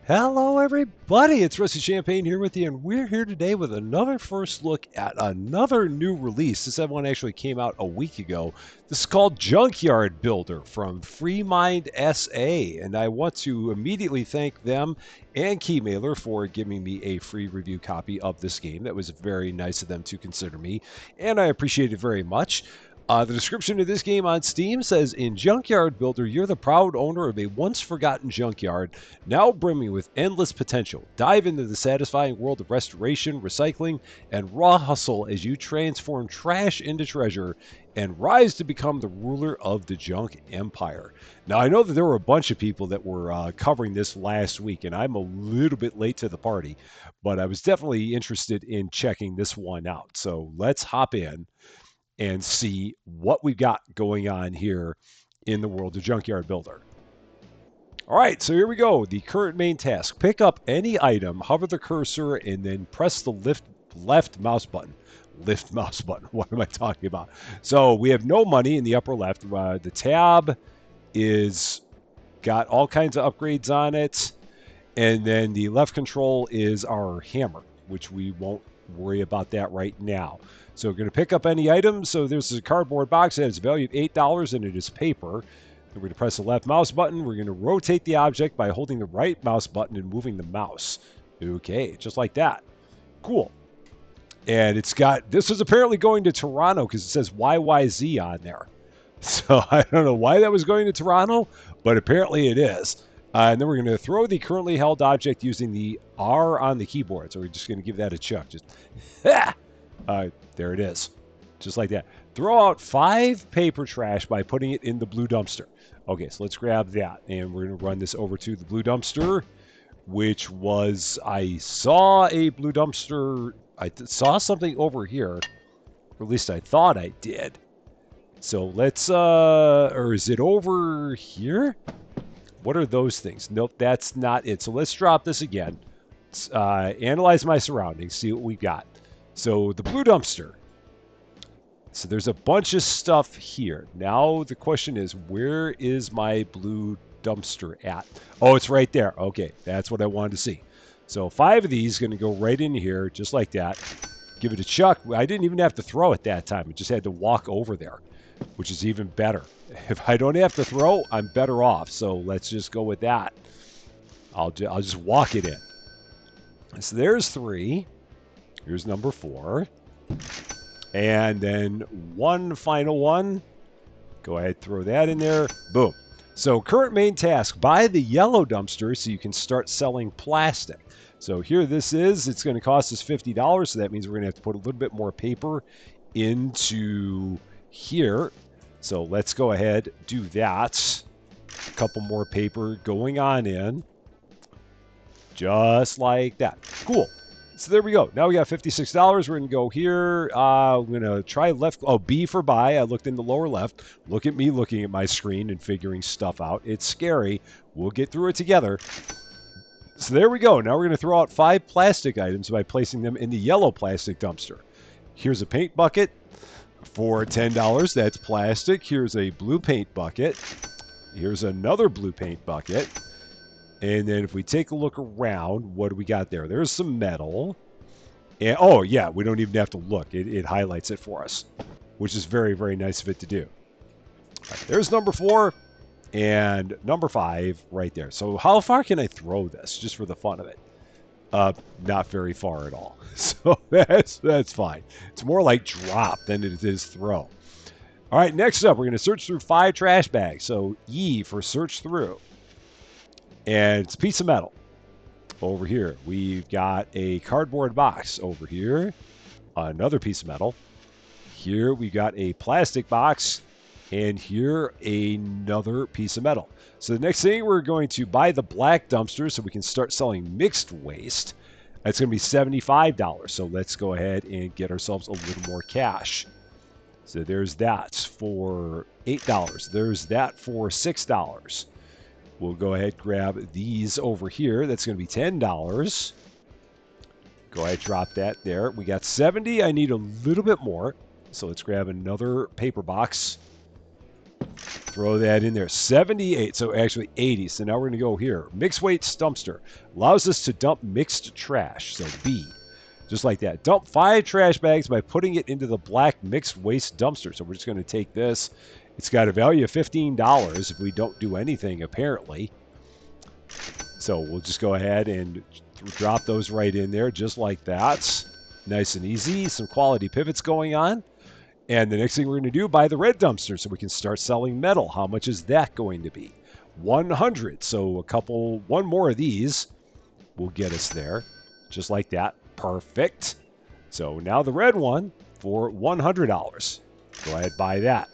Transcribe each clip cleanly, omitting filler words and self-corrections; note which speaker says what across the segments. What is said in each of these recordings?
Speaker 1: Hello, everybody. It's Rusty Champaign here with you, and we're here today with another first look at another new release. This one actually came out a week ago. This is called Junkyard Builder from FreeMind S.A, and I want to immediately thank them and Keymailer for giving me a free review copy of this game. That was very nice of them to consider me, and I appreciate it very much. The description of this game on Steam says, in Junkyard Builder, you're the proud owner of a once-forgotten junkyard, now brimming with endless potential. Dive into the satisfying world of restoration, recycling, and raw hustle as you transform trash into treasure and rise to become the ruler of the junk empire. Now, I know that there were a bunch of people that were covering this last week, and I'm a little bit late to the party, but I was definitely interested in checking this one out. So let's hop in and see what we've got going on here in the world of Junkyard Builder. All right, so here we go. The current main task. Pick up any item, hover the cursor, and then press the left mouse button. Lift mouse button. What am I talking about? So we have no money in the upper left. The tab is got all kinds of upgrades on it. And then the left control is our hammer, which we won't worry about that right now. So we're going to pick up any item. So there's a cardboard box that has a value of $8 and it is paper. We're going to press the left mouse button. We're going to rotate the object by holding the right mouse button and moving the mouse. Okay, just like that. Cool. And it's got, this is apparently going to Toronto because it says YYZ on there. So I don't know why that was going to Toronto, but apparently it is. And then we're going to throw the currently held object using the R on the keyboard. So we're just going to give that a chuck. Just, there it is. Just like that. Throw out 5 paper trash by putting it in the blue dumpster. Okay, so let's grab that. And we're going to run this over to the blue dumpster, which was, I saw a blue dumpster. I saw something over here. Or at least I thought I did. So let's, or is it over here? What are those things? Nope, that's not it. So let's drop this again. Let's, analyze my surroundings, see what we got. So the blue dumpster. So there's a bunch of stuff here. Now the question is, where is my blue dumpster at? Oh, it's right there. Okay, that's what I wanted to see. So 5 of these going to go right in here, just like that. Give it a chuck. I didn't even have to throw it that time. I just had to walk over there, which is even better. If I don't have to throw, I'm better off. So let's just go with that. I'll just walk it in. So there's 3. Here's number 4. And then one final one. Go ahead, throw that in there. Boom. So current main task, buy the yellow dumpster so you can start selling plastic. So here this is. It's going to cost us $50. So that means we're going to have to put a little bit more paper into here. So let's go ahead, do that. A couple more paper going on in. Just like that. Cool. So there we go. Now we got $56. We're going to go here. I'm going to try left. Oh, B for buy. I looked in the lower left. Look at me looking at my screen and figuring stuff out. It's scary. We'll get through it together. So there we go. Now we're going to throw out 5 plastic items by placing them in the yellow plastic dumpster. Here's a paint bucket. For $10, that's plastic. Here's a blue paint bucket. Here's another blue paint bucket. And then if we take a look around, what do we got there? There's some metal. And oh, yeah, we don't even have to look. It highlights it for us, which is very, very nice of it to do. Right, there's number 4 and number 5 right there. So how far can I throw this just for the fun of it? Not very far at all. So that's fine. It's more like drop than it is throw. All right, next up, we're going to search through 5 trash bags. So E for search through. And it's a piece of metal. Over here, we've got a cardboard box. Over here, another piece of metal. Here, we got a plastic box. And here, another piece of metal. So the next thing, we're going to buy the black dumpster so we can start selling mixed waste. That's going to be $75. So let's go ahead and get ourselves a little more cash. So there's that for $8. There's that for $6. We'll go ahead and grab these over here. That's going to be $10. Go ahead, drop that there. We got 70. I need a little bit more. So let's grab another paper box. Throw that in there. 78, so actually 80. So now we're going to go here. Mixed weight dumpster. Allows us to dump mixed trash. So B. Just like that. Dump 5 trash bags by putting it into the black mixed waste dumpster. So we're just going to take this. It's got a value of $15 if we don't do anything, apparently. So we'll just go ahead and drop those right in there just like that. Nice and easy. Some quality pivots going on. And the next thing we're going to do, buy the red dumpster so we can start selling metal. How much is that going to be? 100. So one more of these will get us there. Just like that. Perfect. So now the red one for $100. Go ahead, buy that.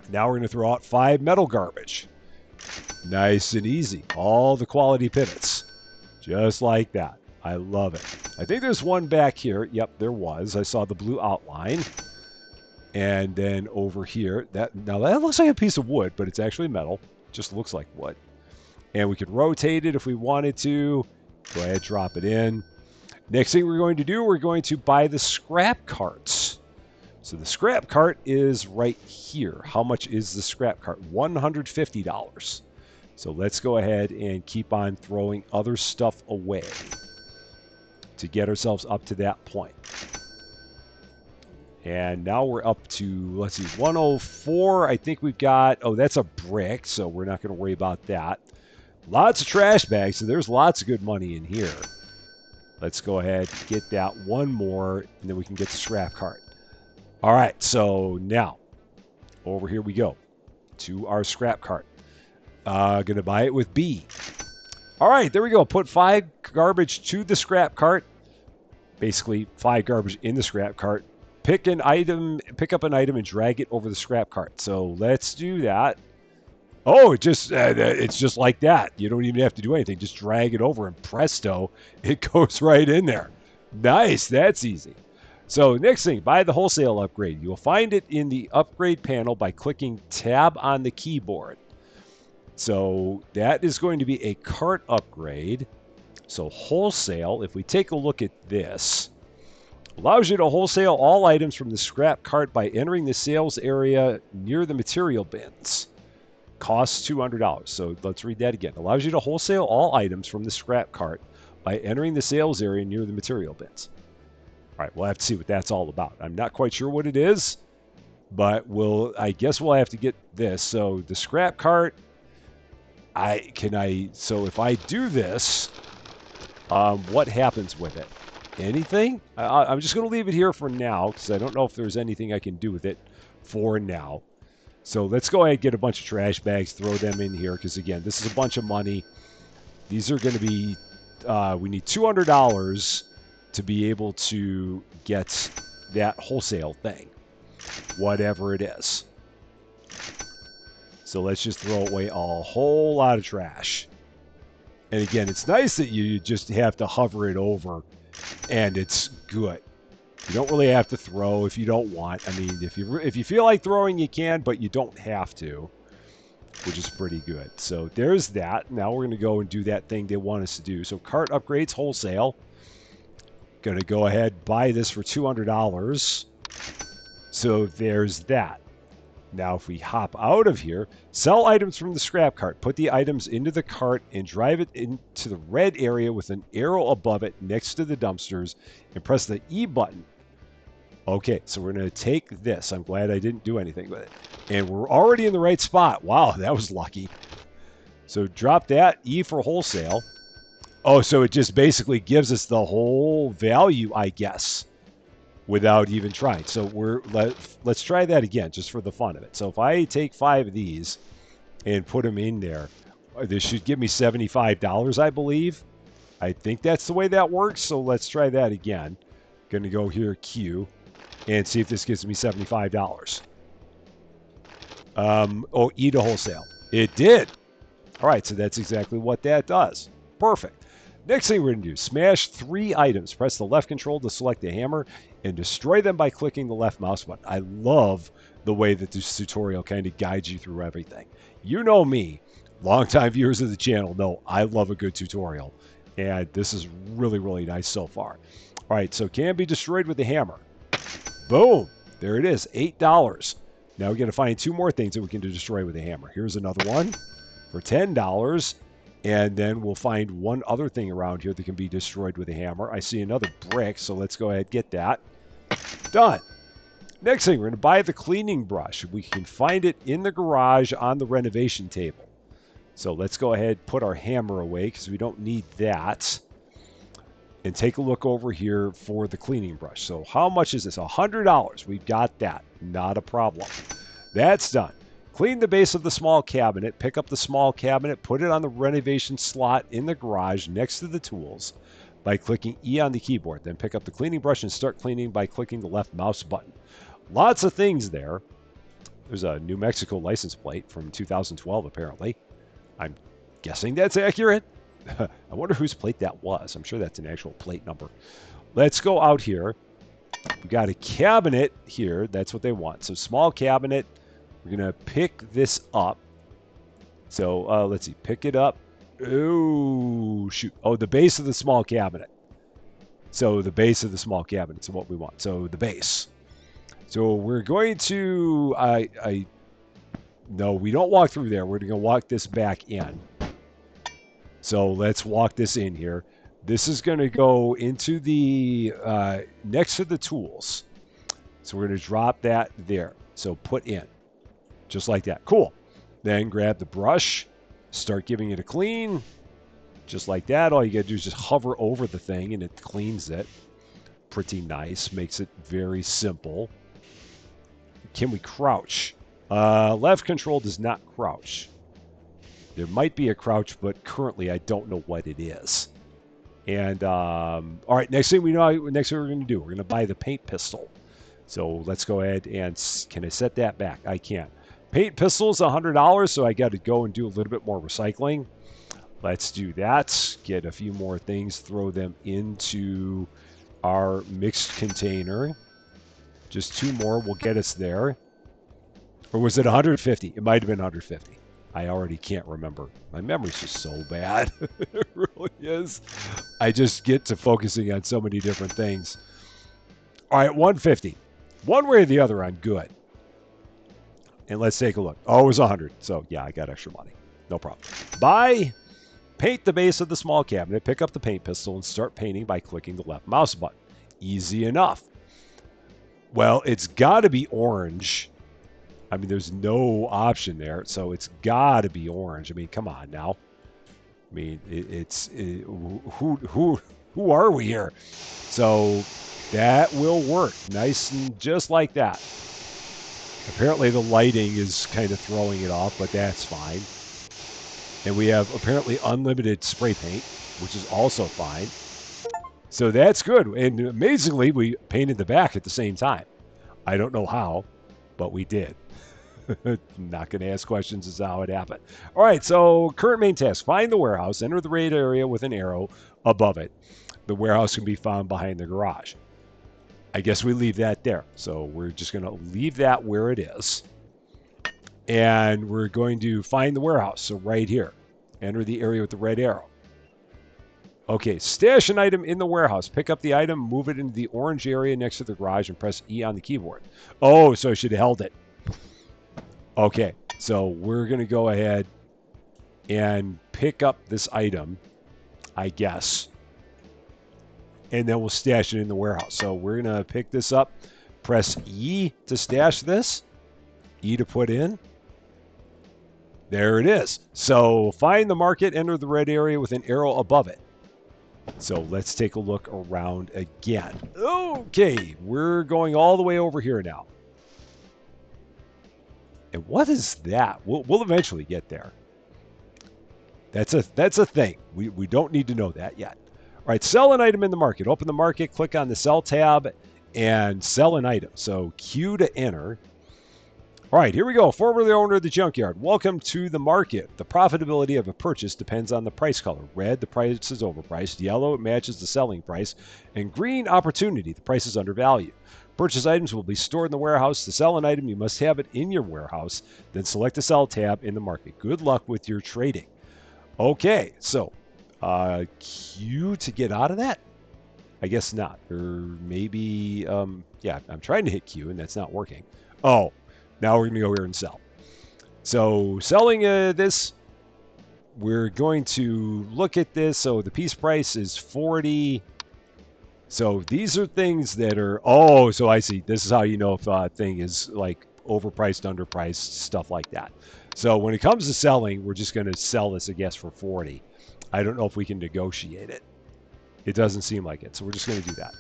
Speaker 1: Now we're going to throw out 5 metal garbage. Nice and easy. All the quality pivots. Just like that. I love it. I think there's one back here. Yep, there was. I saw the blue outline. And then over here, now that looks like a piece of wood, but it's actually metal. Just looks like wood. And we could rotate it if we wanted to. Go ahead, drop it in. Next thing we're going to do, we're going to buy the scrap carts. So the scrap cart is right here. How much is the scrap cart? $150. So let's go ahead and keep on throwing other stuff away to get ourselves up to that point. And now we're up to, let's see, 104. I think we've got, oh, that's a brick, so we're not going to worry about that. Lots of trash bags, so there's lots of good money in here. Let's go ahead and get that one more, and then we can get the scrap cart. All right, so now, over here we go to our scrap cart. Going to buy it with B. All right, there we go. Put 5 garbage to the scrap cart. Basically, 5 garbage in the scrap cart. Pick up an item, and drag it over the scrap cart. So let's do that. Oh, it's just like that. You don't even have to do anything. Just drag it over, and presto, it goes right in there. Nice. That's easy. So next thing, buy the wholesale upgrade. You'll find it in the upgrade panel by clicking tab on the keyboard. So that is going to be a cart upgrade. So wholesale, if we take a look at this, allows you to wholesale all items from the scrap cart by entering the sales area near the material bins. Costs $200. So let's read that again. Allows you to wholesale all items from the scrap cart by entering the sales area near the material bins. All right, we'll have to see what that's all about. I'm not quite sure what it is, but I guess we'll have to get this. So the scrap cart, so if I do this, what happens with it? Anything? I'm just going to leave it here for now because I don't know if there's anything I can do with it for now. So let's go ahead and get a bunch of trash bags, throw them in here because, again, this is a bunch of money. These are going to be, we need $200 to be able to get that wholesale thing, whatever it is. So let's just throw away a whole lot of trash. And again, it's nice that you just have to hover it over and it's good. You don't really have to throw if you don't want. I mean, if you feel like throwing, you can, but you don't have to, which is pretty good. So there's that. Now we're going to go and do that thing they want us to do. So cart upgrades wholesale. Going to go ahead, buy this for $200. So there's that. Now, if we hop out of here, sell items from the scrap cart. Put the items into the cart and drive it into the red area with an arrow above it next to the dumpsters and press the E button. Okay, so we're going to take this. I'm glad I didn't do anything with it. And we're already in the right spot. Wow, that was lucky. So drop that, E for wholesale. Oh, so it just basically gives us the whole value, I guess, without even trying. So let's try that again, just for the fun of it. So if I take 5 of these and put them in there, this should give me $75, I believe. I think that's the way that works. So let's try that again. Going to go here, Q, and see if this gives me $75. Oh, E to wholesale. It did. All right, so that's exactly what that does. Perfect. Next thing we're going to do, smash 3 items. Press the left control to select the hammer and destroy them by clicking the left mouse button. I love the way that this tutorial kind of guides you through everything. You know me, longtime viewers of the channel know I love a good tutorial. And this is really, really nice so far. All right, so can be destroyed with the hammer. Boom. There it is, $8. Now we got to find 2 more things that we can destroy with a hammer. Here's another one for $10. And then we'll find 1 other thing around here that can be destroyed with a hammer. I see another brick, so let's go ahead and get that. Done. Next thing, we're going to buy the cleaning brush. We can find it in the garage on the renovation table. So let's go ahead and put our hammer away because we don't need that. And take a look over here for the cleaning brush. So how much is this? $100. We've got that. Not a problem. That's done. Clean the base of the small cabinet. Pick up the small cabinet. Put it on the renovation slot in the garage next to the tools by clicking E on the keyboard. Then pick up the cleaning brush and start cleaning by clicking the left mouse button. Lots of things there. There's a New Mexico license plate from 2012, apparently. I'm guessing that's accurate. I wonder whose plate that was. I'm sure that's an actual plate number. Let's go out here. We got a cabinet here. That's what they want. So small cabinet. We're going to pick this up. So let's see. Pick it up. Oh, shoot. Oh, the base of the small cabinet. So the base of the small cabinet is what we want. So the base. So we're going to... No, we don't walk through there. We're going to walk this back in. So let's walk this in here. This is going to go into the next to the tools. So we're going to drop that there. So put in. Just like that. Cool. Then grab the brush. Start giving it a clean. Just like that. All you got to do is just hover over the thing and it cleans it. Pretty nice. Makes it very simple. Can we crouch? Left control does not crouch. There might be a crouch, but currently I don't know what it is. And all right, next thing we're going to do, we're going to buy the paint pistol. So let's go ahead and can I set that back? I can. Paint pistol is $100, so I got to go and do a little bit more recycling. Let's do that. Get a few more things, throw them into our mixed container. Just 2 more will get us there. Or was it 150? It might have been 150. I already can't remember. My memory's just so bad. It really is. I just get to focusing on so many different things. All right, 150. One way or the other, I'm good. And let's take a look. Oh, it was 100. So, yeah, I got extra money. No problem. Buy, paint the base of the small cabinet, pick up the paint pistol, and start painting by clicking the left mouse button. Easy enough. Well, it's got to be orange. I mean, there's no option there, so it's got to be orange. I mean, come on now. I mean, who are we here? So that will work, nice and just like that. Apparently, the lighting is kind of throwing it off, but that's fine. And we have apparently unlimited spray paint, which is also fine. So that's good. And amazingly, we painted the back at the same time. I don't know how, but we did. Not going to ask questions as to how it happened. All right, so current main task. Find the warehouse. Enter the raid area with an arrow above it. The warehouse can be found behind the garage. I guess we leave that there. So we're just going to leave that where it is. And we're going to find the warehouse. So right here. Enter the area with the red arrow. Okay, stash an item in the warehouse. Pick up the item, move it into the orange area next to the garage, and press E on the keyboard. Oh, so I should have held it. Okay, so we're going to go ahead and pick up this item, I guess. And then we'll stash it in the warehouse. So we're going to pick this up, press E to stash this, E to put in. There it is. So find the market, enter the red area with an arrow above it. So let's take a look around again. Okay, we're going all the way over here now. And what is that? We'll eventually get there. That's a thing. We don't need to know that yet. All right, sell an item in the market. Open the market, click on the sell tab, and sell an item. So Q to enter. All right, here we go. Formerly owner of the junkyard. Welcome to the market. The profitability of a purchase depends on the price color. Red, the price is overpriced. Yellow, it matches the selling price. And green, opportunity, the price is undervalued. Purchase items will be stored in the warehouse. To sell an item, you must have it in your warehouse. Then select the sell tab in the market. Good luck with your trading. Okay, so Q to get out of that? I guess not. Or maybe, yeah, I'm trying to hit Q and that's not working. Oh, Now we're going to go here and sell. So selling this, we're going to look at this. So the piece price is 40. So these are things that are, oh, so I see. This is how you know if a thing is like overpriced, underpriced, stuff like that. So when it comes to selling, we're just going to sell this, I guess, for 40. I don't know if we can negotiate it. It doesn't seem like it. So we're just going to do that.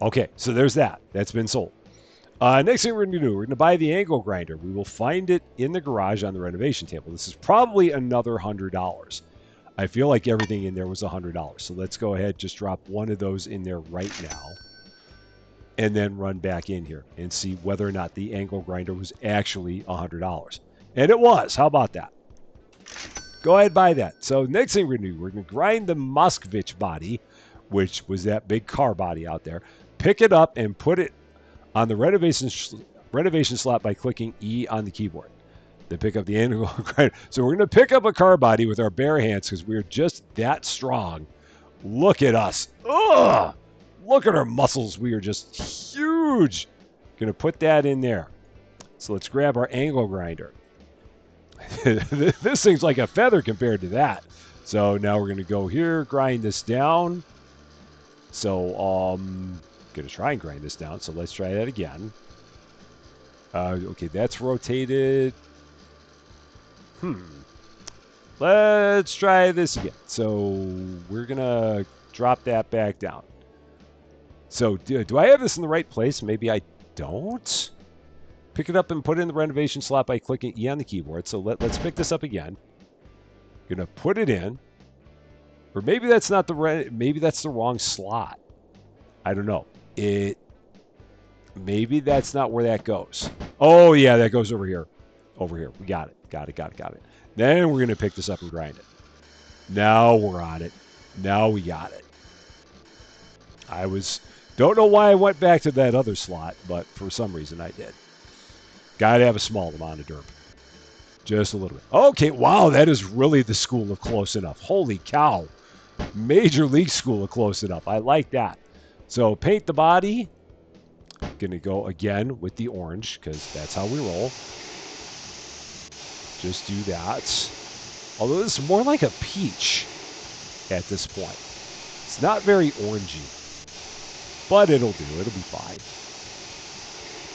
Speaker 1: Okay, so there's that. That's been sold. Next thing we're going to do, we're going to buy the angle grinder. We will find it in the garage on the renovation table. This is probably another $100. I feel like everything in there was $100. So let's go ahead, just drop one of those in there right now. And then run back in here and see whether or not the angle grinder was actually $100. And it was. How about that? Go ahead and buy that. So next thing we're going to do, we're going to grind the Moskvich body, which was that big car body out there. Pick it up and put it on the renovation slot by clicking E on the keyboard. Then pick up the angle grinder. So we're going to pick up a car body with our bare hands because we're just that strong. Look at us. Ugh! Look at our muscles. We are just huge. Going to put that in there. So let's grab our angle grinder. This thing's like a feather compared to that. So now we're going to go here, grind this down. So going to try and grind this down. So let's try that again. Okay, that's rotated. Let's try this again. So we're going to drop that back down. So do I have this in the right place? Maybe I don't. Pick it up and put it in the renovation slot by clicking E on the keyboard. So let's pick this up again. Going to put it in. Or maybe that's not the maybe that's the wrong slot. I don't know. Maybe that's not where that goes. Oh yeah, that goes over here. Over here. We got it. Got it. Then we're going to pick this up and grind it. Now we're on it. Now we got it. Don't know why I went back to that other slot, but for some reason I did. Got to have a small amount of dirt. Just a little bit. Okay, wow, that is really the school of close enough. Holy cow. Major league school of close enough. I like that. So paint the body. Going to go again with the orange because that's how we roll. Just do that. Although this is more like a peach at this point. It's not very orangey. But it'll do. It'll be fine.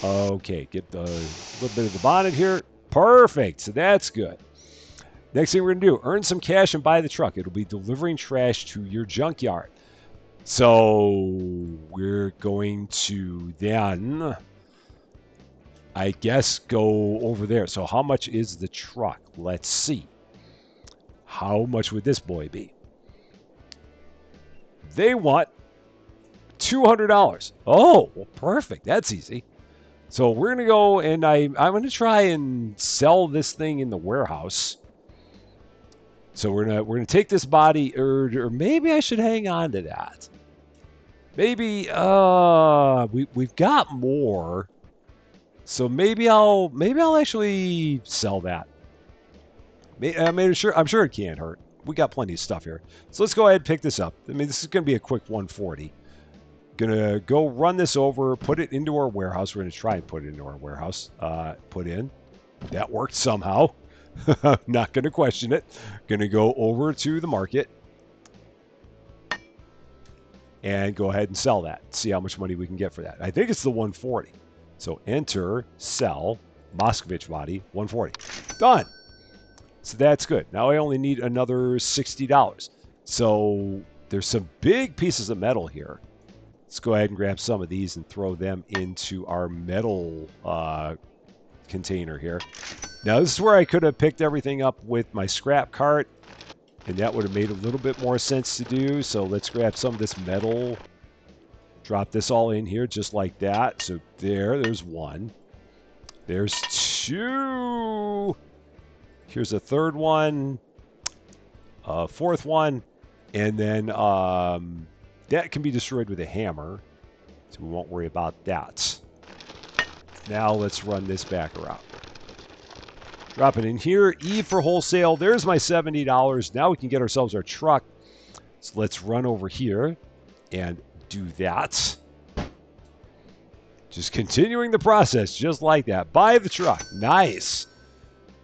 Speaker 1: Okay, get a little bit of the bonnet here. Perfect. So that's good. Next thing we're going to do, earn some cash and buy the truck. It'll be delivering trash to your junkyard. So we're going to then, I guess, go over there. So how much is the truck? Let's see. How much would this boy be? They want $200. Oh, well, perfect. That's easy. So we're going to go and I'm going to try and sell this thing in the warehouse. So we're going to take this body or maybe I should hang on to that. Maybe we've got more. So maybe I'll actually sell that. I'm sure it can't hurt. We got plenty of stuff here. So let's go ahead and pick this up. I mean, this is going to be a quick 140. Gonna go run this over, put it into our warehouse. We're gonna try and put it into our warehouse. Put in. That worked somehow. Not gonna question it. Gonna go over to the market and go ahead and sell that. See how much money we can get for that. I think it's the 140. So enter, sell, Moskvich body, 140. Done. So that's good. Now I only need another $60. So there's some big pieces of metal here. Let's go ahead and grab some of these and throw them into our metal container here. Now, this is where I could have picked everything up with my scrap cart, and that would have made a little bit more sense to do. So let's grab some of this metal, drop this all in here just like that. So there's one. There's two. Here's a third one, a fourth one, and then that can be destroyed with a hammer, so we won't worry about that. Now let's run this back around. Drop it in here. E for wholesale. There's my $70. Now we can get ourselves our truck. So let's run over here and do that. Just continuing the process, just like that. Buy the truck. Nice.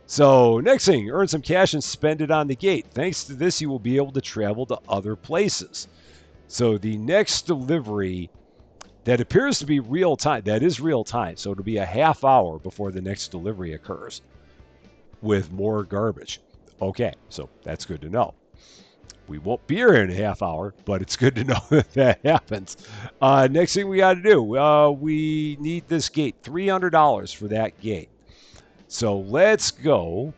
Speaker 1: So next thing, earn some cash and spend it on the gate. Thanks to this, you will be able to travel to other places. So the next delivery that appears to be real time, that is real time. So it'll be a half hour before the next delivery occurs with more garbage. Okay, so that's good to know. We won't be here in a half hour, but it's good to know that that happens. Next thing we got to do, we need this gate, $300 for that gate. So let's go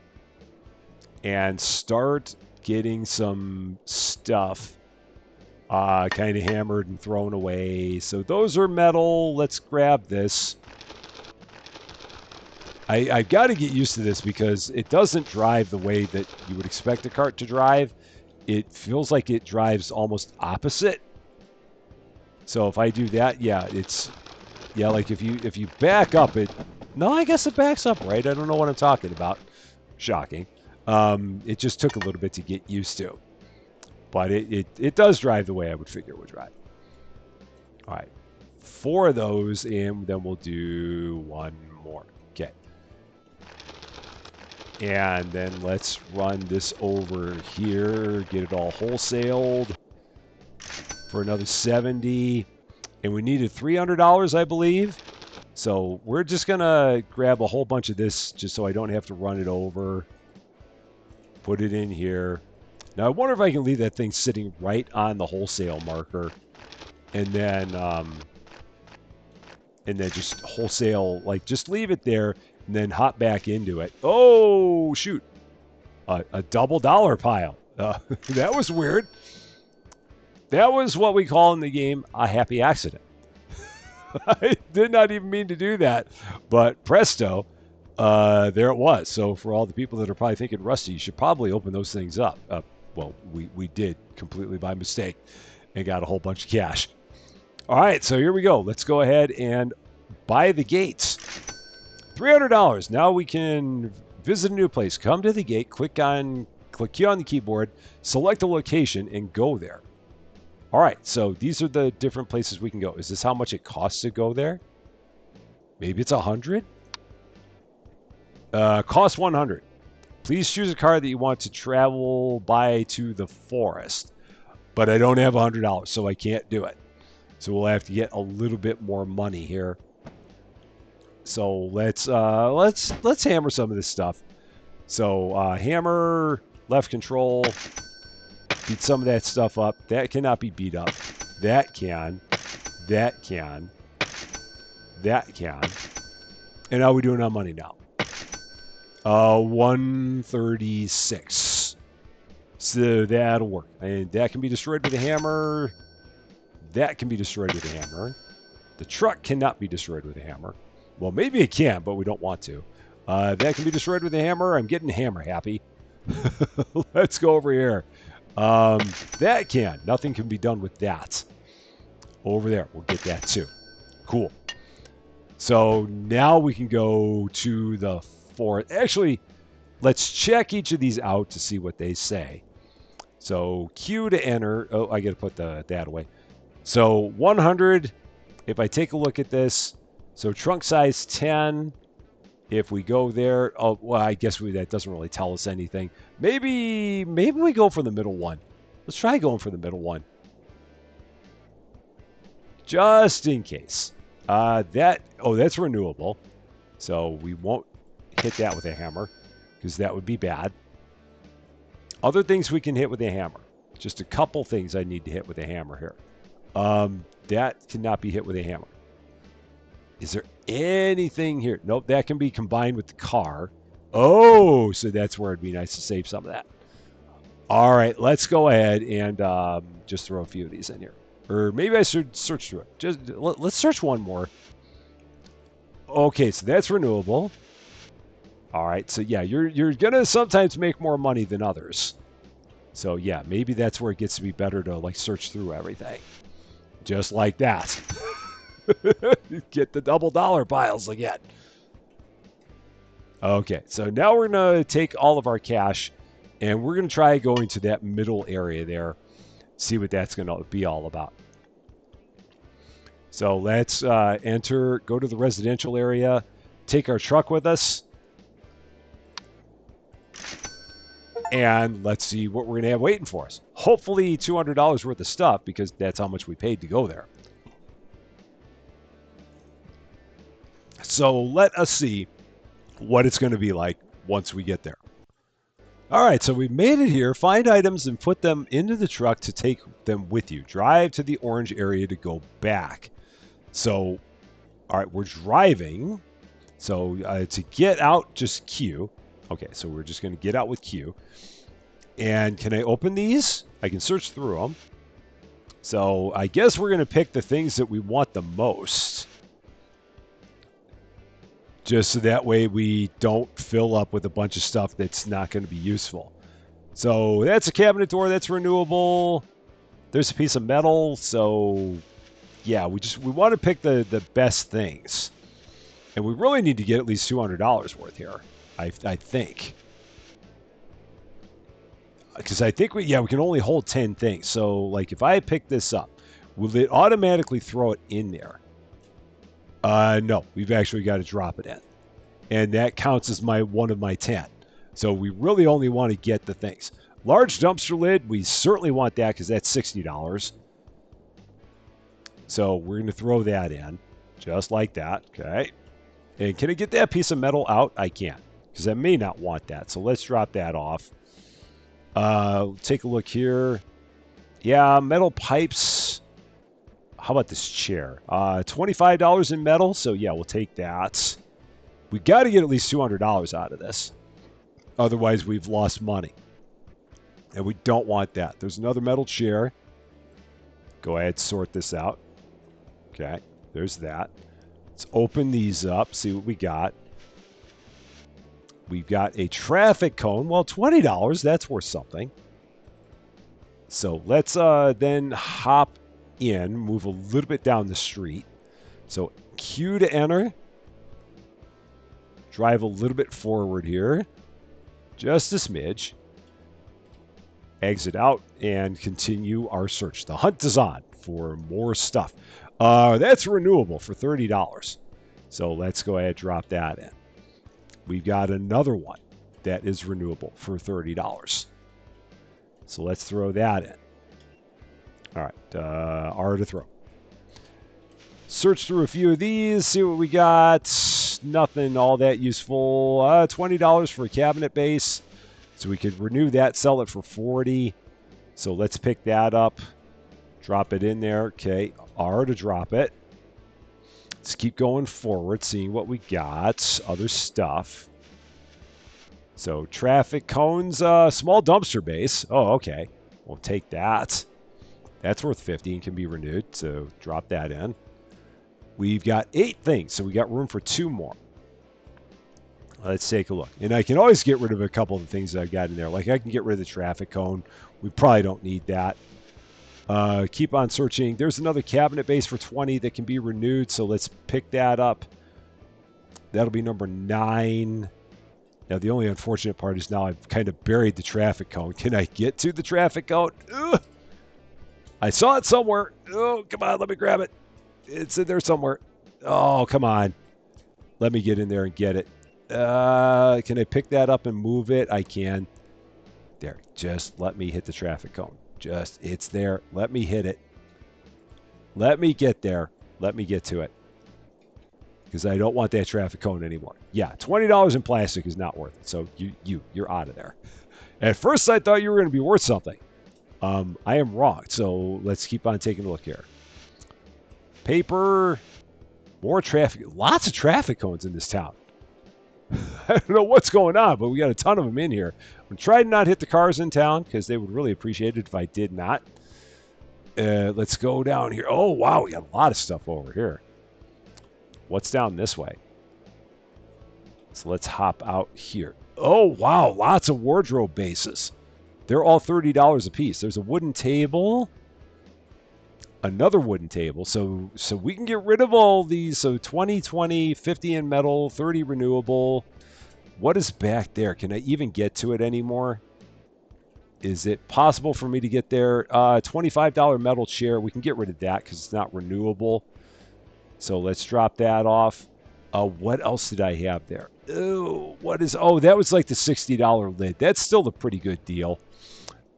Speaker 1: and start getting some stuff kind of hammered and thrown away. So those are metal. Let's grab this. I've got to get used to this because it doesn't drive the way that you would expect a cart to drive. It feels like it drives almost opposite. So if I do that, yeah, it's, yeah, like if you back up, it, no, I guess it backs up, right? I don't know what I'm talking about. Shocking. It just took a little bit to get used to. But it does drive the way I would figure it would drive. All right. 4 of those, and then we'll do 1 more. Okay. And then let's run this over here, get it all wholesaled for another 70. And we needed $300, I believe. So we're just going to grab a whole bunch of this just so I don't have to run it over. Put it in here. Now, I wonder if I can leave that thing sitting right on the wholesale marker. And then just wholesale, like just leave it there and then hop back into it. Oh, shoot. A double dollar pile. That was weird. That was what we call in the game a happy accident. I did not even mean to do that, but presto, there it was. So for all the people that are probably thinking, Rusty, you should probably open those things up. Well, we did completely by mistake and got a whole bunch of cash. All right, so here we go. Let's go ahead and buy the gates. $300. Now we can visit a new place. Come to the gate, click here on the keyboard, select a location, and go there. All right, so these are the different places we can go. Is this how much it costs to go there? Maybe it's 100? Cost 100. Please choose a car that you want to travel by to the forest. But I don't have $100, so I can't do it. So we'll have to get a little bit more money here. So let's hammer some of this stuff. So hammer, left control, beat some of that stuff up. That cannot be beat up. That can. That can. That can. And how are we doing on money now? 136. So that'll work. And that can be destroyed with a hammer. That can be destroyed with a hammer. The truck cannot be destroyed with a hammer. Well, maybe it can, but we don't want to. That can be destroyed with a hammer. I'm getting hammer happy. Let's go over here. That can. Nothing can be done with that. Over there. We'll get that too. Cool. So now we can go to the forest. Actually, let's check each of these out to see what they say. So Q to enter. Oh, I got to put that away. So 100. If I take a look at this, so trunk size 10. If we go there, oh well, I guess that doesn't really tell us anything. Maybe we go for the middle one. Let's try going for the middle one, just in case. That's renewable, so we won't hit that with a hammer because that would be bad. Other things we can hit with a hammer. Just a couple things I need to hit with a hammer here. That cannot be hit with a hammer. Is there anything here? Nope, that can be combined with the car. Oh, so that's where it'd be nice to save some of that. All right, let's go ahead and just throw a few of these in here. Or maybe I should search through it. Let's search one more. Okay, so that's renewable. All right, so yeah, you're going to sometimes make more money than others. So yeah, maybe that's where it gets to be better to like search through everything. Just like that. Get the double dollar piles again. Okay, so now we're going to take all of our cash and we're going to try going to that middle area there. See what that's going to be all about. So let's enter, go to the residential area, take our truck with us, and let's see what we're going to have waiting for us. Hopefully $200 worth of stuff, because that's how much we paid to go there. So let us see what it's going to be like once we get there. All right, so we made it here. Find items and put them into the truck to take them with you. Drive to the orange area to go back. So, all right, we're driving. So to get out, just Q. Okay, so we're just going to get out with Q. And can I open these? I can search through them. So I guess we're going to pick the things that we want the most. Just so that way we don't fill up with a bunch of stuff that's not going to be useful. So that's a cabinet door, that's renewable. There's a piece of metal, so yeah, we want to pick the best things. And we really need to get at least $200 worth here, I think. Because I think we can only hold 10 things. So like if I pick this up, will it automatically throw it in there? No, we've actually got to drop it in. And that counts as one of my 10. So we really only want to get the things. Large dumpster lid, we certainly want that because that's $60. So we're going to throw that in, just like that. Okay. And can I get that piece of metal out? I can't, because I may not want that. So let's drop that off. Take a look here. Yeah, metal pipes. How about this chair? $25 in metal. So yeah, we'll take that. We got to get at least $200 out of this. Otherwise, we've lost money. And we don't want that. There's another metal chair. Go ahead, sort this out. Okay, there's that. Let's open these up, see what we got. We've got a traffic cone. Well, $20, that's worth something. So let's then hop in, move a little bit down the street. So Q to enter. Drive a little bit forward here. Just a smidge. Exit out and continue our search. The hunt is on for more stuff. That's renewable for $30. So let's go ahead and drop that in. We've got another one that is renewable for $30. So let's throw that in. All right, R to throw. Search through a few of these, see what we got. Nothing all that useful. $20 for a cabinet base. So we could renew that, sell it for $40. So let's pick that up. Drop it in there. Okay, R to drop it. Let's keep going forward, seeing what we got. Other stuff. So traffic cones, small dumpster base. Oh, okay. We'll take that. That's worth $50 and can be renewed. So drop that in. We've got 8 things, so we got room for 2 more. Let's take a look. And I can always get rid of a couple of the things that I've got in there. Like I can get rid of the traffic cone. We probably don't need that. Keep on searching. There's another cabinet base for $20 that can be renewed, so let's pick that up. That'll be number 9. Now, the only unfortunate part is now I've kind of buried the traffic cone. Can I get to the traffic cone? Ugh. I saw it somewhere. Oh, come on, let me grab it. It's in there somewhere. Oh, come on. Let me get in there and get it. Can I pick that up and move it? I can. There. Just let me hit the traffic cone. It's there. Let me hit it. Let me get there. Let me get to it. Because I don't want that traffic cone anymore. Yeah, $20 in plastic is not worth it. So you're out of there. At first, I thought you were going to be worth something. I am wrong. So let's keep on taking a look here. Paper. More traffic. Lots of traffic cones in this town. I don't know what's going on, but we got a ton of them in here. I'm trying to not hit the cars in town because they would really appreciate it if I did not. Let's go down here. Oh, wow. We got a lot of stuff over here. What's down this way? So let's hop out here. Oh, wow. Lots of wardrobe bases. They're all $30 a piece. There's a wooden table. Another wooden table. So we can get rid of all these. So 20, 20, 50 in metal, 30 renewable. What is back there? Can I even get to it anymore? Is it possible for me to get there? $25 metal chair. We can get rid of that because it's not renewable. So let's drop that off. What else did I have there? Oh, what is... Oh, that was like the $60 lid. That's still a pretty good deal.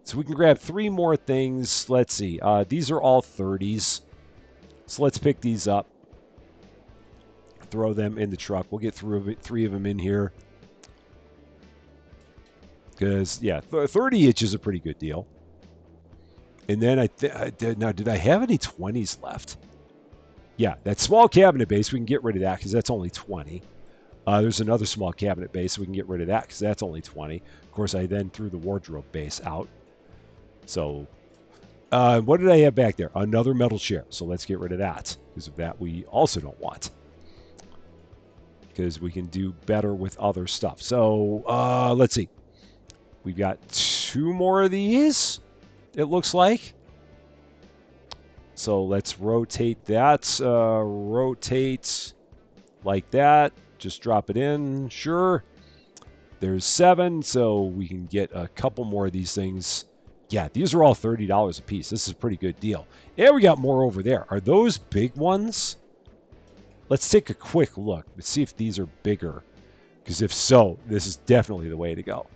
Speaker 1: So we can grab 3 more things. Let's see. These are all 30s. So let's pick these up. Throw them in the truck. We'll get 3 of them in here. Because, yeah, 30 each is a pretty good deal. And then now, did I have any 20s left? Yeah, that small cabinet base, we can get rid of that because that's only 20. There's another small cabinet base, so we can get rid of that because that's only 20. Of course, I then threw the wardrobe base out. So, what did I have back there? Another metal chair. So let's get rid of that because of that we also don't want. Because we can do better with other stuff. So, let's see. We've got 2 more of these, it looks like. So let's rotate that. Rotate like that. Just drop it in. Sure. There's 7, so we can get a couple more of these things. Yeah, these are all $30 a piece. This is a pretty good deal. And we got more over there. Are those big ones? Let's take a quick look. Let's see if these are bigger. Because if so, this is definitely the way to go.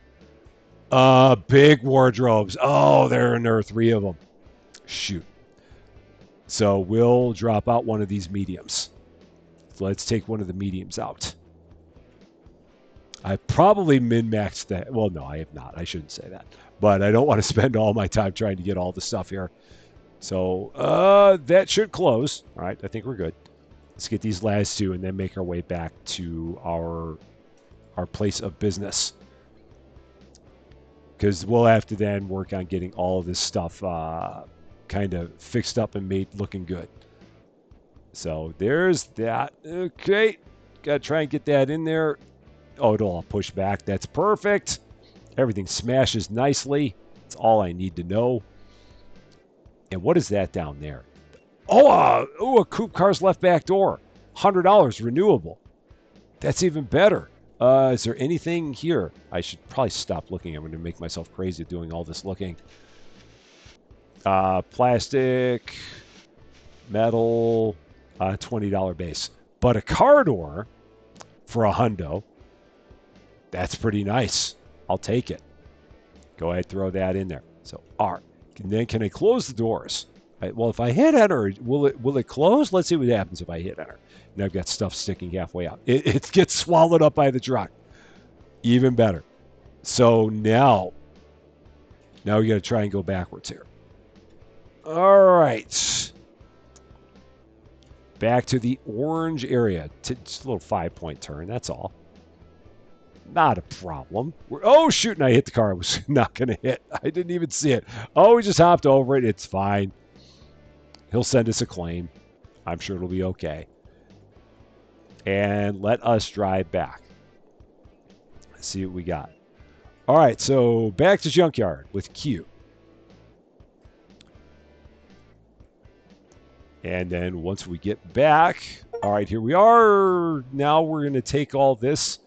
Speaker 1: Big wardrobes. Oh, there are 3 of them. Shoot. So we'll drop out one of these mediums. So let's take one of the mediums out. I probably min-maxed that. Well, no, I have not. I shouldn't say that. But I don't want to spend all my time trying to get all the stuff here. So that should close. All right, I think we're good. Let's get these last 2 and then make our way back to our place of business. Because we'll have to then work on getting all of this stuff kind of fixed up and made looking good. So there's that. Okay. Got to try and get that in there. Oh, it'll all push back. That's perfect. Everything smashes nicely. That's all I need to know. And what is that down there? Oh, a coupe car's left back door. $100 renewable. That's even better. Is there anything here? I should probably stop looking. I'm going to make myself crazy doing all this looking. Plastic, metal, $20 base. But a car door for $100, that's pretty nice. I'll take it. Go ahead, throw that in there. So R. And then can I close the doors? Well, if I hit enter, will it close? Let's see what happens if I hit enter. And I've got stuff sticking halfway out. It gets swallowed up by the truck. Even better. So now we got to try and go backwards here. All right. Back to the orange area. Just a little 5-point turn. That's all. Not a problem. Oh, shoot. And I hit the car I was not going to hit. I didn't even see it. Oh, we just hopped over it. It's fine. He'll send us a claim. I'm sure it'll be okay. And let us drive back. Let's see what we got. All right, so back to Junkyard with Q. And then once we get back, all right, here we are. Now we're going to take all this.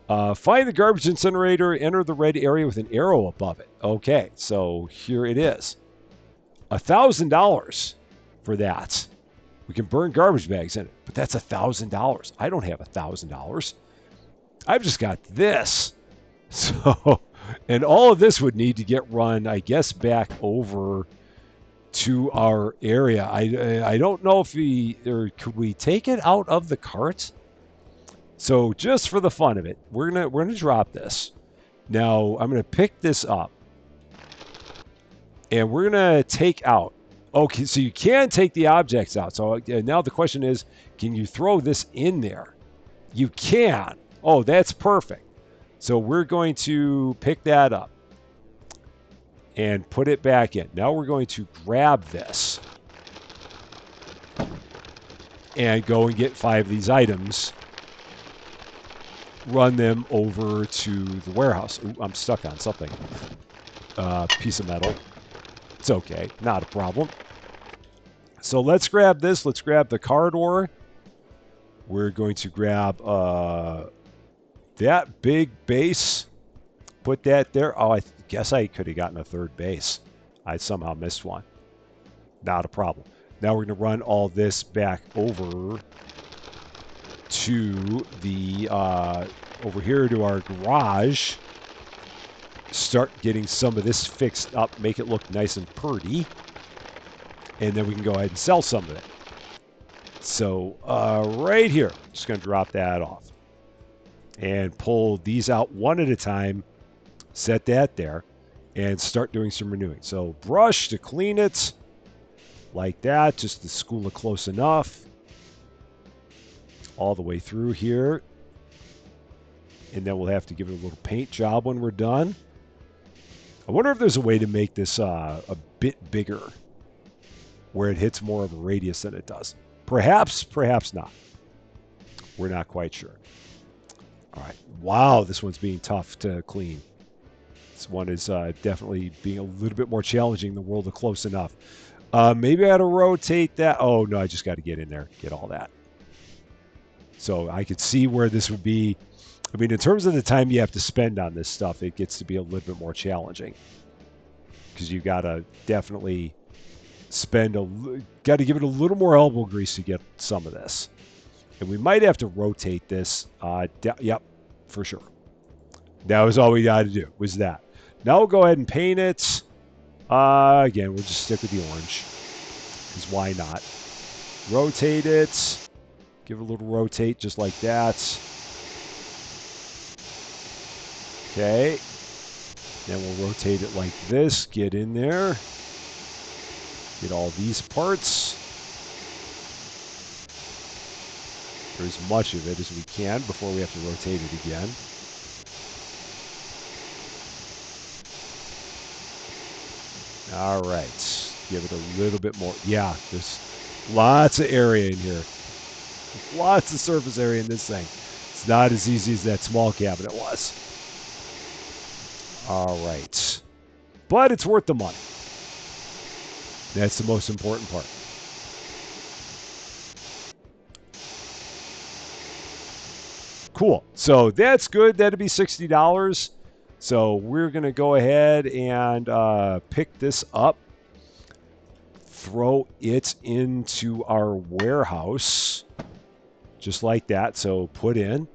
Speaker 1: Find the garbage incinerator, enter the red area with an arrow above it. Okay, so here it is. $1,000 for that. We can burn garbage bags in it, but that's $1,000. I don't have $1,000. I've just got this. So, and all of this would need to get run, I guess, back over to our area. I don't know if could we take it out of the cart? So just for the fun of it, we're gonna drop this. Now I'm gonna pick this up, and we're gonna take out. Okay, so you can take the objects out. So now the question is, can you throw this in there? You can. Oh, that's perfect. So we're going to pick that up and put it back in. Now we're going to grab this and go and get 5 of these items. Run them over to the warehouse. Ooh, I'm stuck on something. Piece of metal. It's okay. Not a problem. So let's grab this. Let's grab the car door. We're going to grab that big base. Put that there. Oh, I guess I could have gotten a third base. I somehow missed one. Not a problem. Now we're going to run all this back over to the over here to our garage. Start getting some of this fixed up, make it look nice and pretty, and then we can go ahead and sell some of it. So right here, just going to drop that off and pull these out one at a time, set that there, and start doing some renewing. So brush to clean it like that, just to school it close enough all the way through here. And then we'll have to give it a little paint job when we're done. I wonder if there's a way to make this a bit bigger where it hits more of a radius than it does. Perhaps, perhaps not. We're not quite sure. All right. Wow, this one's being tough to clean. This one is definitely being a little bit more challenging than World of Close Enough. Maybe I got to rotate that. Oh, no, I just got to get in there, get all that. So I could see where this would be. I mean, in terms of the time you have to spend on this stuff, it gets to be a little bit more challenging. Because you got to definitely got to give it a little more elbow grease to get some of this. And we might have to rotate this. Yep, for sure. That was all we got to do, was that. Now we'll go ahead and paint it. Again, we'll just stick with the orange. Because why not? Rotate it. Give it a little rotate just like that. Okay. Then we'll rotate it like this. Get in there. Get all these parts. Or as much of it as we can before we have to rotate it again. All right. Give it a little bit more. Yeah, there's lots of area in here. Lots of surface area in this thing. It's not as easy as that small cabinet was. All right. But it's worth the money. That's the most important part. Cool. So that's good. That'd be $60. So we're going to go ahead and pick this up. Throw it into our warehouse. Just like that. So put in.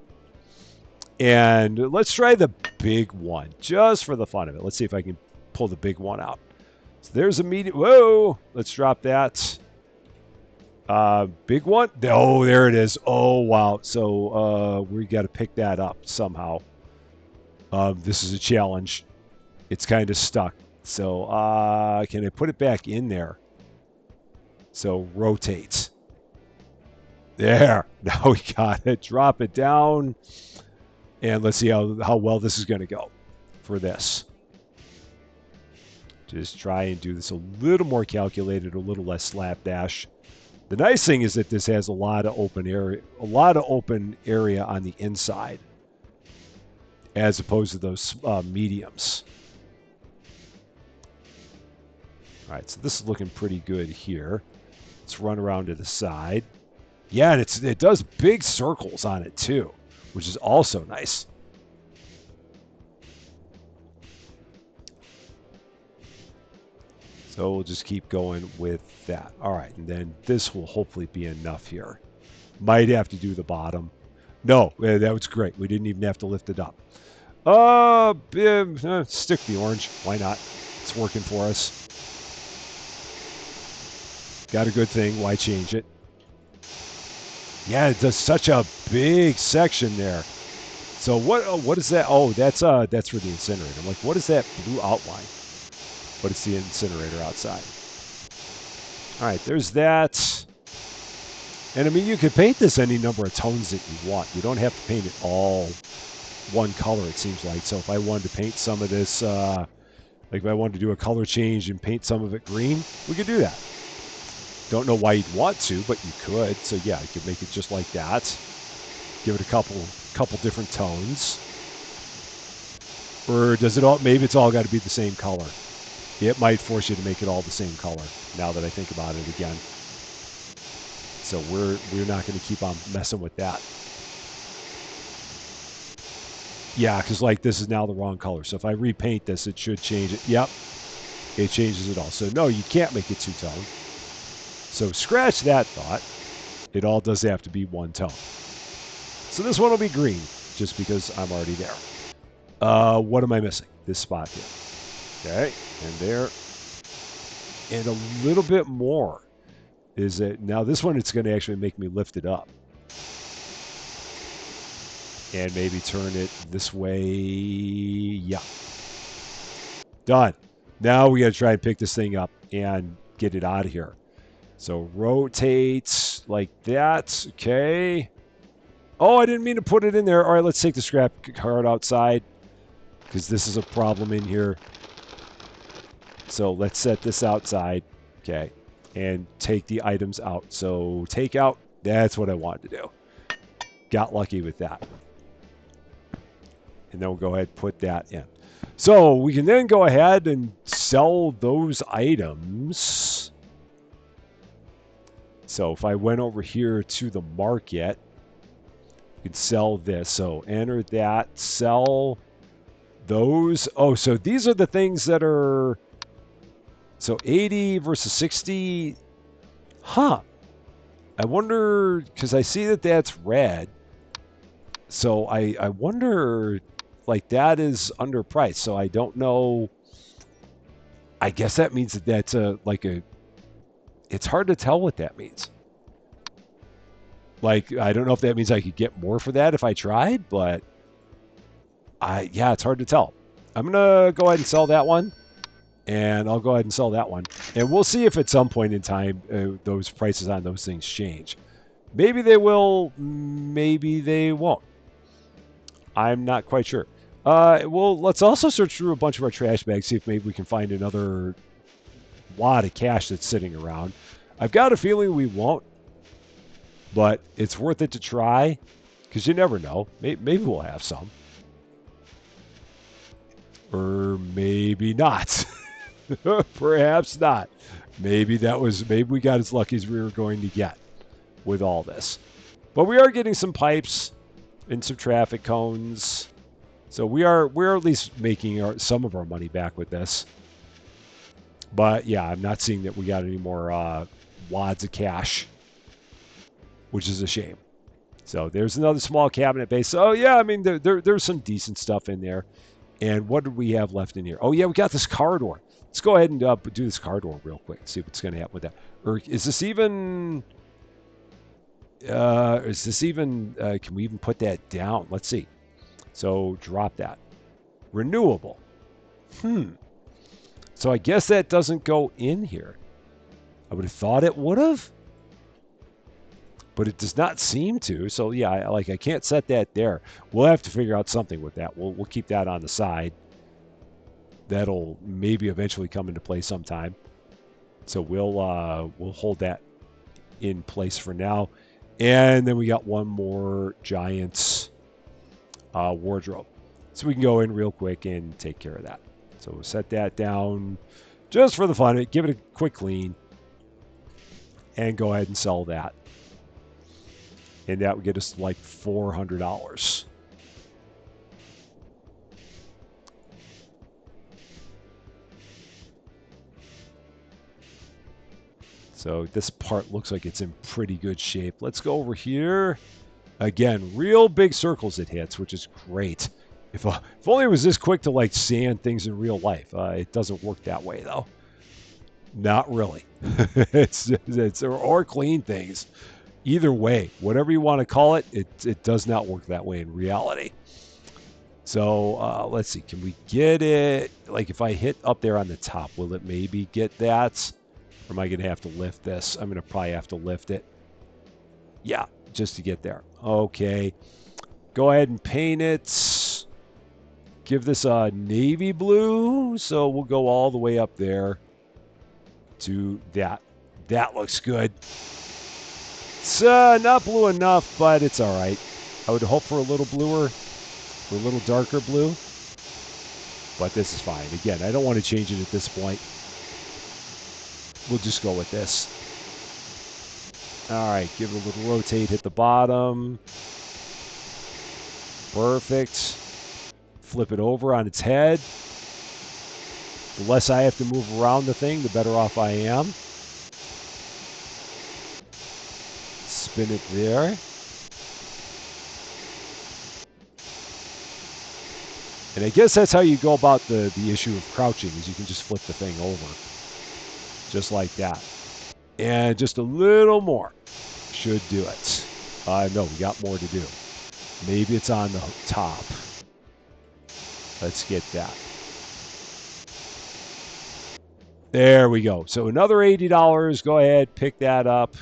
Speaker 1: And let's try the big one. Just for the fun of it. Let's see if I can pull the big one out. So there's a medium. Whoa. Let's drop that. Big one. Oh, there it is. Oh, wow. So we got to pick that up somehow. This is a challenge. It's kind of stuck. So can I put it back in there? So rotate. There. Now we got it. Drop it down. And let's see how well this is going to go for this. Just try and do this a little more calculated, a little less slapdash. The nice thing is that this has a lot of open area on the inside, as opposed to those mediums. All right, so this is looking pretty good here. Let's run around to the side. Yeah, and it does big circles on it too, which is also nice. So we'll just keep going with that. All right, and then this will hopefully be enough here. Might have to do the bottom. No, that was great. We didn't even have to lift it up. Stick the orange. Why not? It's working for us. Got a good thing. Why change it? Yeah, it does such a big section there. So what is that? Oh, that's for the incinerator. I'm like, what is that blue outline? But it's the incinerator outside. All right, there's that. And I mean, you could paint this any number of tones that you want. You don't have to paint it all one color, it seems like. So if I wanted to paint some of this, like if I wanted to do a color change and paint some of it green, we could do that. Don't know why you'd want to, but you could. So yeah, you could make it just like that. Give it a couple different tones. Or does it all, maybe it's all got to be the same color. It might force you to make it all the same color, now that I think about it again. So we're not going to keep on messing with that. Yeah, because like this is now the wrong color. So if I repaint this, it should change it. Yep, it changes it all. So no, you can't make it two-tone. So scratch that thought. It all does have to be one tone. So this one will be green, just because I'm already there. What am I missing? This spot here. Okay, and there. And a little bit more. Is it now this one? It's going to actually make me lift it up. And maybe turn it this way. Yeah. Done. Now we got to try and pick this thing up and get it out of here. So rotate like that. Okay. Oh, I didn't mean to put it in there. All right, let's take the scrap card outside because this is a problem in here. So let's set this outside. Okay. And take the items out. So take out. That's what I wanted to do. Got lucky with that. And then we'll go ahead and put that in. So we can then go ahead and sell those items. So if I went over here to the market, you could sell this. So enter that, sell those. Oh, so these are the things that are, so 80 versus 60. Huh. I wonder, because I see that that's red. So I wonder, like that is underpriced. So I don't know. I guess that means that that's it's hard to tell what that means. Like, I don't know if that means I could get more for that if I tried, but yeah, it's hard to tell. I'm going to go ahead and sell that one, and I'll go ahead and sell that one. And we'll see if at some point in time those prices on those things change. Maybe they will, maybe they won't. I'm not quite sure. Well, let's also search through a bunch of our trash bags, see if maybe we can find another wad of cash that's sitting around. I've got a feeling we won't, but it's worth it to try because you never know. Maybe we'll have some. Or maybe not. Perhaps not. Maybe we got as lucky as we were going to get with all this. But we are getting some pipes and some traffic cones. So we're at least making some of our money back with this. But yeah, I'm not seeing that we got any more wads of cash, which is a shame. So there's another small cabinet base. So yeah, I mean, there's some decent stuff in there. And what did we have left in here? Oh yeah, we got this car door. Let's go ahead and do this car door real quick. See what's going to happen with that. Or is this even... can we even put that down? Let's see. So drop that. Renewable. So I guess that doesn't go in here. I would have thought it would have, but it does not seem to. So yeah, I can't set that there. We'll have to figure out something with that. We'll keep that on the side. That'll maybe eventually come into play sometime. So we'll hold that in place for now. And then we got one more giant wardrobe. So we can go in real quick and take care of that. So we'll set that down just for the fun of it. Give it a quick clean. And go ahead and sell that. And that would get us like $400. So this part looks like it's in pretty good shape. Let's go over here. Again, real big circles it hits, which is great. If only it was this quick to like sand things in real life. It doesn't work that way though. Not really. or clean things. Either way, whatever you want to call it, it does not work that way in reality. So let's see. Can we get it? Like if I hit up there on the top, will it maybe get that? Or am I going to have to lift this? I'm going to probably have to lift it. Yeah, just to get there. Okay. Go ahead and paint it. Give this a navy blue. So we'll go all the way up there to that. That looks good. It's not blue enough, but it's all right. I would hope for a little bluer, or a little darker blue. But this is fine. Again, I don't want to change it at this point. We'll just go with this. All right, give it a little rotate, hit the bottom. Perfect. Flip it over on its head. The less I have to move around the thing, the better off I am. spin it there. And I guess that's how you go about the issue of crouching, is you can just flip the thing over. Just like that. And just a little more should do it. No, we got more to do. Maybe it's on the top. Let's get that. There we go. So another $80. Go ahead, pick that up.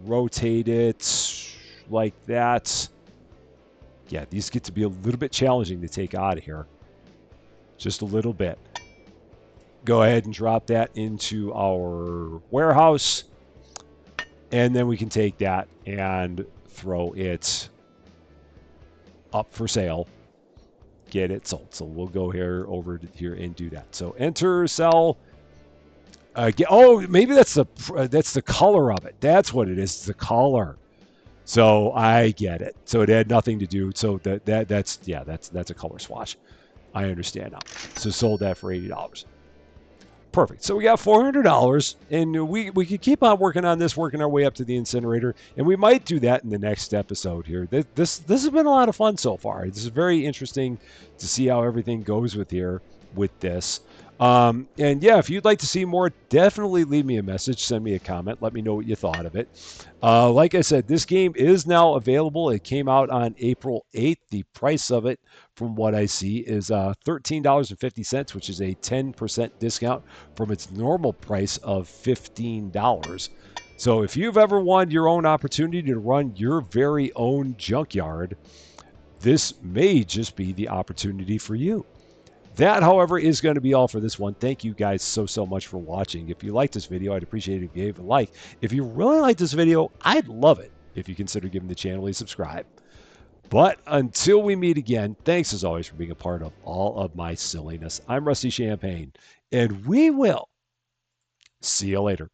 Speaker 1: Rotate it like that. Yeah, these get to be a little bit challenging to take out of here. Just a little bit. Go ahead and drop that into our warehouse. And then we can take that and throw it up for sale. Get it sold. So we'll go over here and do that. So enter, sell. Oh, maybe that's the color of it. That's what it is. It's the color. So I get it. So it had nothing to do. So that's a color swatch. I understand now. So sold that for $80. Perfect. So we got $400, and we could keep on working on this, working our way up to the incinerator, and we might do that in the next episode here. This has been a lot of fun so far. This is very interesting to see how everything goes with this. And yeah, if you'd like to see more, definitely leave me a message, send me a comment, let me know what you thought of it. Like I said, this game is now available. It came out on April 8th. The price of it, from what I see, is $13.50, which is a 10% discount from its normal price of $15. So if you've ever wanted your own opportunity to run your very own junkyard, this may just be the opportunity for you. That, however, is going to be all for this one. Thank you guys so much for watching. If you liked this video, I'd appreciate it if you gave a like. If you really like this video, I'd love it if you consider giving the channel a subscribe. But until we meet again, thanks as always for being a part of all of my silliness. I'm Rusty Champaign, and we will see you later.